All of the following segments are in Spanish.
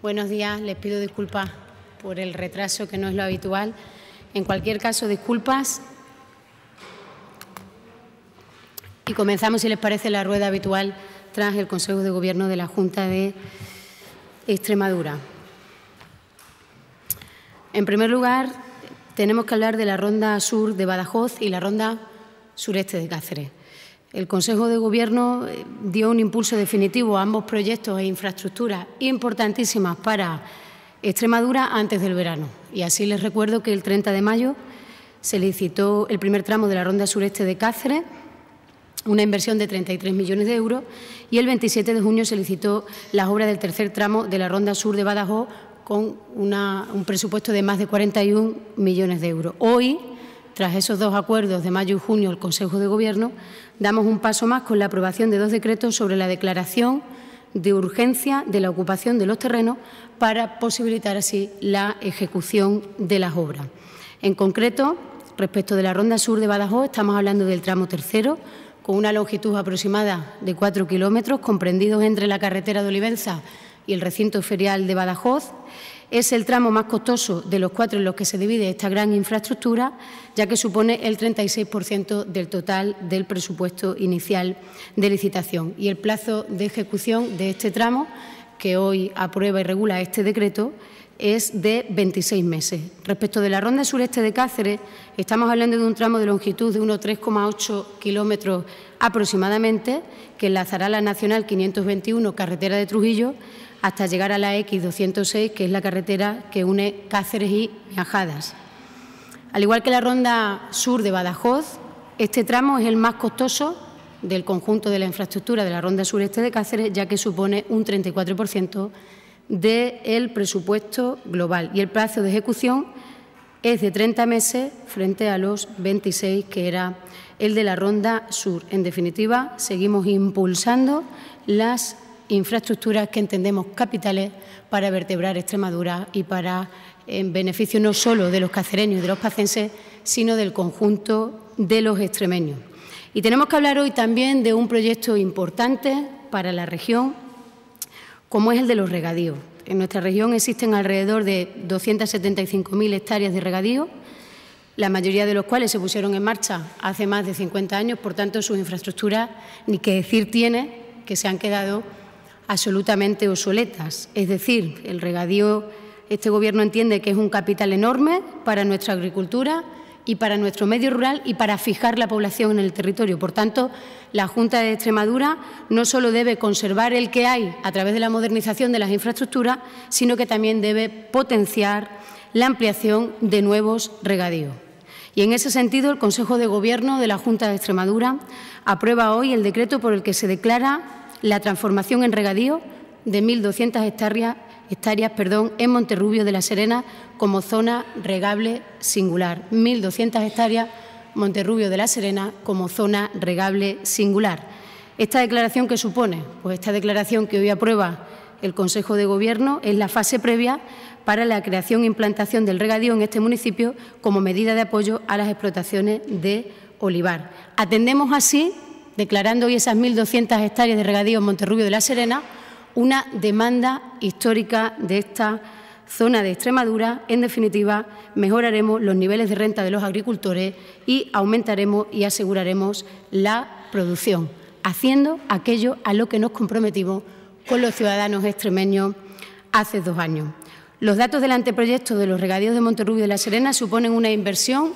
Buenos días, les pido disculpas por el retraso, que no es lo habitual. En cualquier caso, disculpas. Y comenzamos, si les parece, la rueda habitual tras el Consejo de Gobierno de la Junta de Extremadura. En primer lugar, tenemos que hablar de la ronda sur de Badajoz y la ronda sureste de Cáceres. El Consejo de Gobierno dio un impulso definitivo a ambos proyectos e infraestructuras importantísimas para Extremadura antes del verano. Y así les recuerdo que el 30 de mayo se licitó el primer tramo de la ronda sureste de Cáceres, una inversión de 33 millones de euros, y el 27 de junio se licitó las obras del tercer tramo de la ronda sur de Badajoz con un presupuesto de más de 41 millones de euros. Hoy, tras esos dos acuerdos de mayo y junio del Consejo de Gobierno, damos un paso más con la aprobación de dos decretos sobre la declaración de urgencia de la ocupación de los terrenos para posibilitar así la ejecución de las obras. En concreto, respecto de la ronda sur de Badajoz, estamos hablando del tramo tercero, con una longitud aproximada de 4 kilómetros, comprendidos entre la carretera de Olivenza y el recinto ferial de Badajoz. Es el tramo más costoso de los cuatro en los que se divide esta gran infraestructura, ya que supone el 36% del total del presupuesto inicial de licitación. Y el plazo de ejecución de este tramo, que hoy aprueba y regula este decreto, es de 26 meses. Respecto de la ronda sureste de Cáceres, estamos hablando de un tramo de longitud de unos 3,8 kilómetros aproximadamente, que enlazará la Nacional 521, carretera de Trujillo, hasta llegar a la X206, que es la carretera que une Cáceres y Miajadas. Al igual que la ronda sur de Badajoz, este tramo es el más costoso del conjunto de la infraestructura de la ronda sureste de Cáceres, ya que supone un 34% del presupuesto global, y el plazo de ejecución es de 30 meses frente a los 26 que era el de la ronda sur. En definitiva, seguimos impulsando las infraestructuras que entendemos capitales para vertebrar Extremadura y para en beneficio no solo de los cacereños y de los pacenses, sino del conjunto de los extremeños. Y tenemos que hablar hoy también de un proyecto importante para la región, como es el de los regadíos. En nuestra región existen alrededor de 275.000 hectáreas de regadío, la mayoría de los cuales se pusieron en marcha hace más de 50 años, por tanto, sus infraestructuras, ni que decir tiene, que se han quedado absolutamente obsoletas. Es decir, el regadío, este Gobierno entiende que es un capital enorme para nuestra agricultura y para nuestro medio rural y para fijar la población en el territorio. Por tanto, la Junta de Extremadura no solo debe conservar el que hay a través de la modernización de las infraestructuras, sino que también debe potenciar la ampliación de nuevos regadíos. Y en ese sentido, el Consejo de Gobierno de la Junta de Extremadura aprueba hoy el decreto por el que se declara la transformación en regadío de 1.200 hectáreas en Monterrubio de la Serena como zona regable singular. 1.200 hectáreas Monterrubio de la Serena como zona regable singular. ¿Esta declaración qué supone? Pues esta declaración que hoy aprueba el Consejo de Gobierno es la fase previa para la creación e implantación del regadío en este municipio como medida de apoyo a las explotaciones de olivar. Atendemos así, declarando hoy esas 1.200 hectáreas de regadío en Monterrubio de la Serena, una demanda histórica de esta zona de Extremadura. En definitiva, mejoraremos los niveles de renta de los agricultores y aumentaremos y aseguraremos la producción, haciendo aquello a lo que nos comprometimos con los ciudadanos extremeños hace 2 años. Los datos del anteproyecto de los regadíos de Monterrubio de la Serena suponen una inversión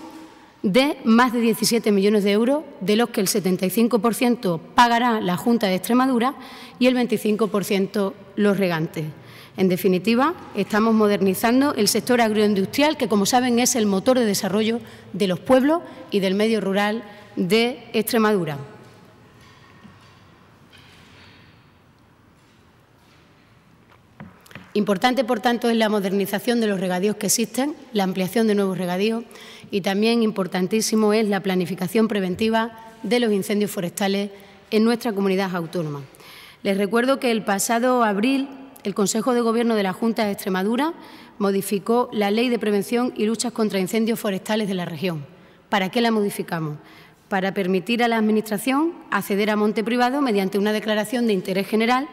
de más de 17 millones de euros, de los que el 75% pagará la Junta de Extremadura y el 25% los regantes. En definitiva, estamos modernizando el sector agroindustrial, que, como saben, es el motor de desarrollo de los pueblos y del medio rural de Extremadura. Importante, por tanto, es la modernización de los regadíos que existen, la ampliación de nuevos regadíos, y también importantísimo es la planificación preventiva de los incendios forestales en nuestra comunidad autónoma. Les recuerdo que el pasado abril el Consejo de Gobierno de la Junta de Extremadura modificó la Ley de Prevención y Luchas contra Incendios Forestales de la región. ¿Para qué la modificamos? Para permitir a la Administración acceder a monte privado mediante una declaración de interés general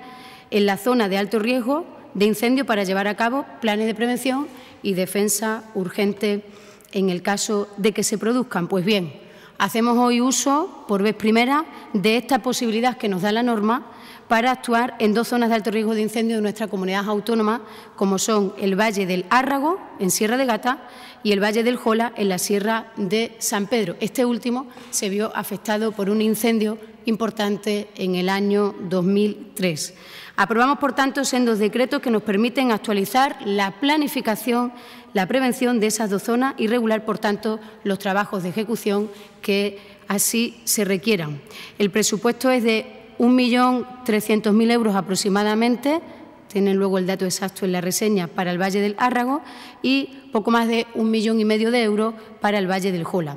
en la zona de alto riesgo de incendio para llevar a cabo planes de prevención y defensa urgente en el caso de que se produzcan. Pues bien, hacemos hoy uso, por vez primera, de esta posibilidad que nos da la norma para actuar en 2 zonas de alto riesgo de incendio de nuestra comunidad autónoma, como son el Valle del Árrago, en Sierra de Gata, y el Valle del Jola, en la Sierra de San Pedro. Este último se vio afectado por un incendio importante en el año 2003. Aprobamos, por tanto, sendos decretos que nos permiten actualizar la planificación, la prevención de esas 2 zonas y regular, por tanto, los trabajos de ejecución que así se requieran. El presupuesto es de 1.300.000 euros aproximadamente, tienen luego el dato exacto en la reseña, para el Valle del Árrago y poco más de 1,5 millones de euros para el Valle del Jola.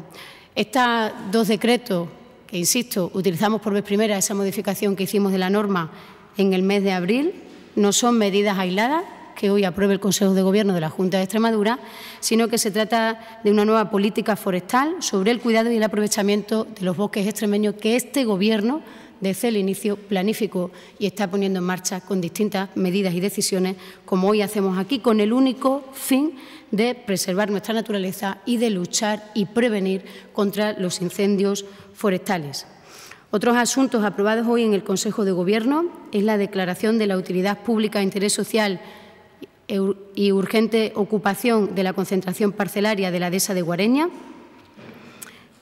Estos 2 decretos, que insisto, utilizamos por vez primera esa modificación que hicimos de la norma en el mes de abril, no son medidas aisladas que hoy apruebe el Consejo de Gobierno de la Junta de Extremadura, sino que se trata de una nueva política forestal sobre el cuidado y el aprovechamiento de los bosques extremeños que este Gobierno desde el inicio planificó y está poniendo en marcha con distintas medidas y decisiones, como hoy hacemos aquí, con el único fin de preservar nuestra naturaleza y de luchar y prevenir contra los incendios forestales. Otros asuntos aprobados hoy en el Consejo de Gobierno es la declaración de la utilidad pública de interés social y urgente ocupación de la concentración parcelaria de la dehesa de Guareña.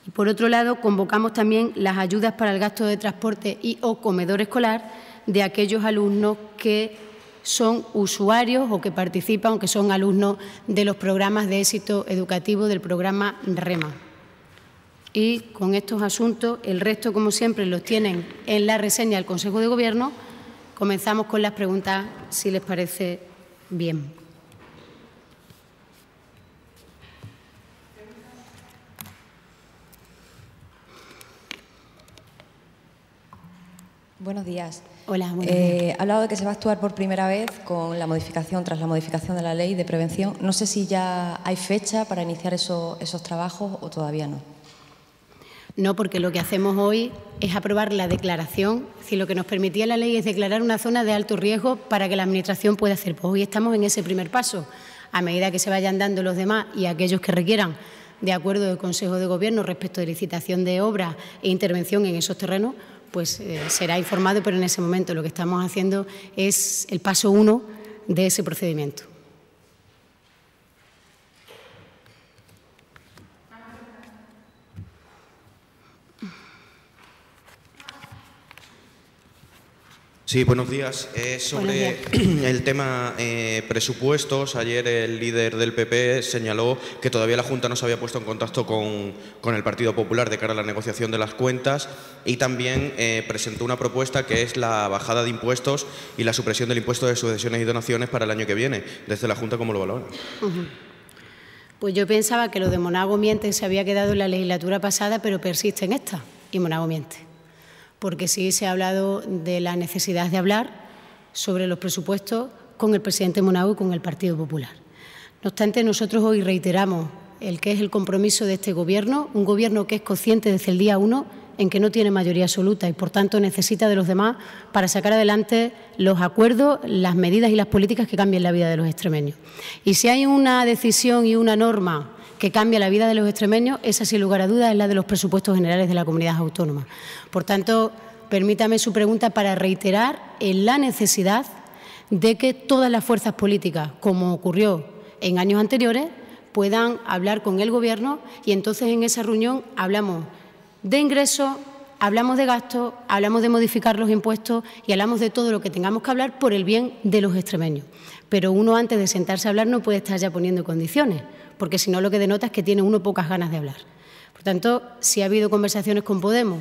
Y, por otro lado, convocamos también las ayudas para el gasto de transporte y o comedor escolar de aquellos alumnos que son usuarios o que participan o que son alumnos de los programas de éxito educativo del programa REMA. Y con estos asuntos, el resto, como siempre, los tienen en la reseña del Consejo de Gobierno. Comenzamos con las preguntas, si les parece bien. Buenos días. Hola, buenos días. Ha hablado de que se va a actuar por primera vez con la modificación, tras la modificación de la ley de prevención. No sé si ya hay fecha para iniciar esos trabajos o todavía no. No, porque lo que hacemos hoy es aprobar la declaración. Si lo que nos permitía la ley es declarar una zona de alto riesgo para que la Administración pueda hacer. Pues hoy estamos en ese primer paso. A medida que se vayan dando los demás y aquellos que requieran de acuerdo del Consejo de Gobierno respecto de licitación de obras e intervención en esos terrenos, pues será informado, pero en ese momento lo que estamos haciendo es el paso 1 de ese procedimiento. Sí, buenos días. Sobre el tema presupuestos, ayer el líder del PP señaló que todavía la Junta no se había puesto en contacto con el Partido Popular de cara a la negociación de las cuentas y también presentó una propuesta que es la bajada de impuestos y la supresión del impuesto de sucesiones y donaciones para el año que viene. Desde la Junta, ¿cómo lo valoran? Pues yo pensaba que lo de Monago miente se había quedado en la legislatura pasada, pero persiste en esta, y Monago miente. Porque sí se ha hablado de la necesidad de hablar sobre los presupuestos con el presidente Monago y con el Partido Popular. No obstante, nosotros hoy reiteramos el que es el compromiso de este Gobierno, un Gobierno que es consciente desde el día 1 en que no tiene mayoría absoluta y, por tanto, necesita de los demás para sacar adelante los acuerdos, las medidas y las políticas que cambien la vida de los extremeños. Y si hay una decisión y una norma que cambia la vida de los extremeños, esa, sin lugar a dudas, es la de los presupuestos generales de la comunidad autónoma. Por tanto, permítame su pregunta para reiterar en la necesidad de que todas las fuerzas políticas, como ocurrió en años anteriores, puedan hablar con el Gobierno y entonces en esa reunión hablamos de ingresos, hablamos de gastos, hablamos de modificar los impuestos y hablamos de todo lo que tengamos que hablar por el bien de los extremeños. Pero uno, antes de sentarse a hablar, no puede estar ya poniendo condiciones, porque si no lo que denota es que tiene uno pocas ganas de hablar. Por tanto, si ha habido conversaciones con Podemos,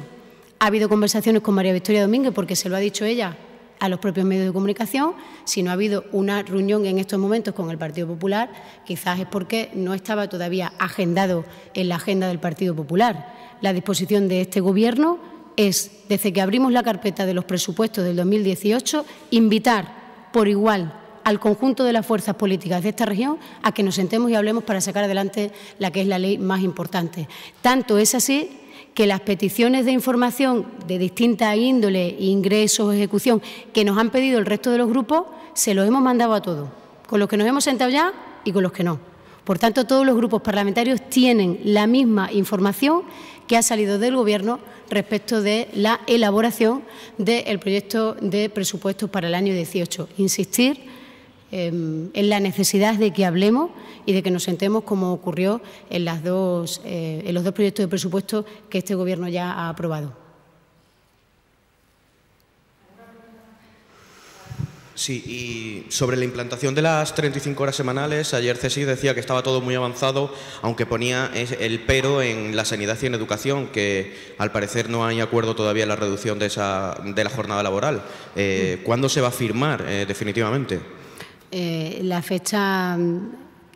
ha habido conversaciones con María Victoria Domínguez, porque se lo ha dicho ella a los propios medios de comunicación. Si no ha habido una reunión en estos momentos con el Partido Popular, quizás es porque no estaba todavía agendado en la agenda del Partido Popular. La disposición de este Gobierno es, desde que abrimos la carpeta de los presupuestos del 2018, invitar por igual al conjunto de las fuerzas políticas de esta región a que nos sentemos y hablemos para sacar adelante la que es la ley más importante. Tanto es así que las peticiones de información de distinta índole, ingresos, ejecución, que nos han pedido el resto de los grupos, se los hemos mandado a todos, con los que nos hemos sentado ya y con los que no. Por tanto, todos los grupos parlamentarios tienen la misma información que ha salido del Gobierno respecto de la elaboración del proyecto de presupuestos para el año 18. Insistir en la necesidad de que hablemos y de que nos sentemos, como ocurrió en los dos proyectos de presupuestos que este Gobierno ya ha aprobado. Sí, y sobre la implantación de las 35 horas semanales, ayer CSIC decía que estaba todo muy avanzado, aunque ponía el pero en la sanidad y en educación, que al parecer no hay acuerdo todavía en la reducción de la jornada laboral. ¿Cuándo se va a firmar definitivamente? La fecha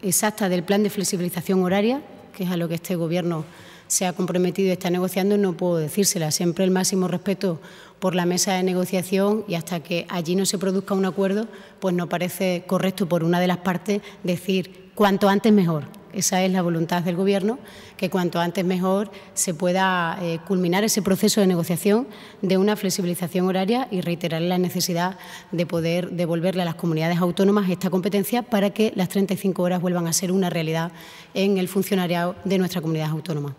exacta del plan de flexibilización horaria, que es a lo que este Gobierno se ha comprometido y está negociando, no puedo decírsela. Siempre el máximo respeto por la mesa de negociación, y hasta que allí no se produzca un acuerdo, pues no parece correcto por una de las partes decir cuanto antes mejor. Esa es la voluntad del Gobierno, que cuanto antes mejor se pueda culminar ese proceso de negociación de una flexibilización horaria, y reiterar la necesidad de poder devolverle a las comunidades autónomas esta competencia para que las 35 horas vuelvan a ser una realidad en el funcionariado de nuestra comunidad autónoma.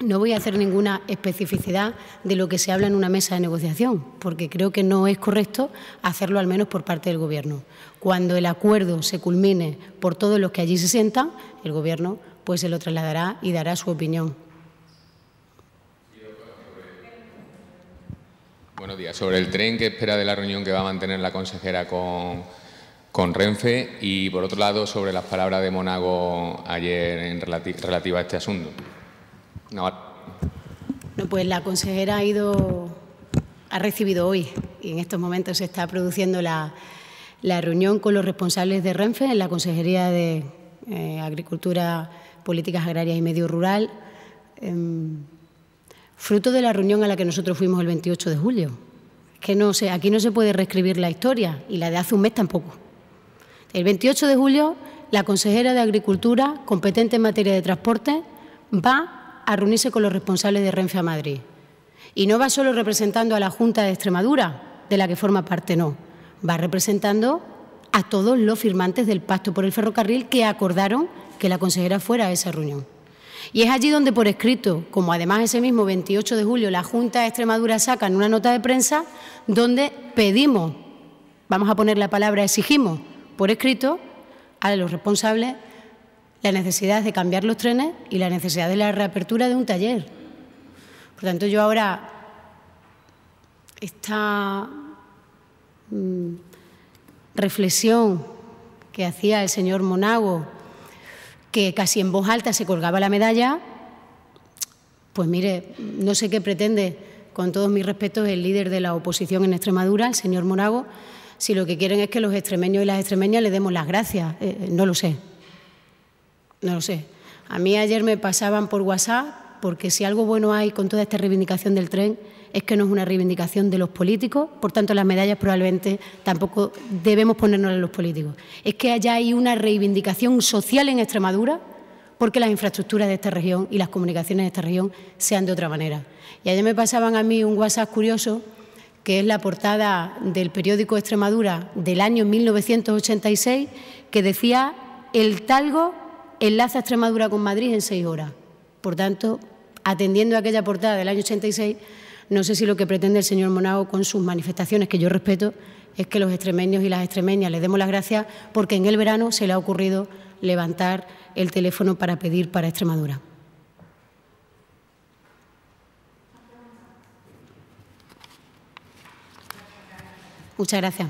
No voy a hacer ninguna especificidad de lo que se habla en una mesa de negociación, porque creo que no es correcto hacerlo, al menos por parte del Gobierno. Cuando el acuerdo se culmine por todos los que allí se sientan, el Gobierno pues se lo trasladará y dará su opinión. Buenos días. Sobre el tren, ¿qué espera de la reunión que va a mantener la consejera con Renfe? Y, por otro lado, sobre las palabras de Monago ayer en relativa a este asunto. No, pues la consejera ha recibido hoy, y en estos momentos se está produciendo la reunión con los responsables de Renfe en la Consejería de Agricultura, Políticas Agrarias y Medio Rural, fruto de la reunión a la que nosotros fuimos el 28 de julio. Que no sé, aquí no se puede reescribir la historia, y la de hace un mes tampoco. El 28 de julio, la consejera de Agricultura, competente en materia de transporte, va a reunirse con los responsables de Renfe a Madrid. Y no va solo representando a la Junta de Extremadura, de la que forma parte, no. Va representando a todos los firmantes del Pacto por el Ferrocarril que acordaron que la consejera fuera a esa reunión. Y es allí donde, por escrito, como además ese mismo 28 de julio la Junta de Extremadura saca una nota de prensa donde pedimos, vamos a poner la palabra exigimos, por escrito a los responsables la necesidad de cambiar los trenes y la necesidad de la reapertura de un taller. Por tanto, yo ahora esta reflexión que hacía el señor Monago, que casi en voz alta se colgaba la medalla, pues mire, no sé qué pretende, con todos mis respetos, el líder de la oposición en Extremadura, el señor Monago, si lo que quieren es que los extremeños y las extremeñas le demos las gracias. No lo sé. No lo sé. A mí ayer me pasaban por WhatsApp, porque si algo bueno hay con toda esta reivindicación del tren es que no es una reivindicación de los políticos, por tanto las medallas probablemente tampoco debemos ponernos a los políticos. Es que allá hay una reivindicación social en Extremadura porque las infraestructuras de esta región y las comunicaciones de esta región sean de otra manera. Y ayer me pasaban a mí un WhatsApp curioso, que es la portada del periódico Extremadura del año 1986, que decía: el talgo enlaza Extremadura con Madrid en 6 horas. Por tanto, atendiendo a aquella portada del año 86, no sé si lo que pretende el señor Monago con sus manifestaciones, que yo respeto, es que los extremeños y las extremeñas les demos las gracias porque en el verano se le ha ocurrido levantar el teléfono para pedir para Extremadura. Muchas gracias.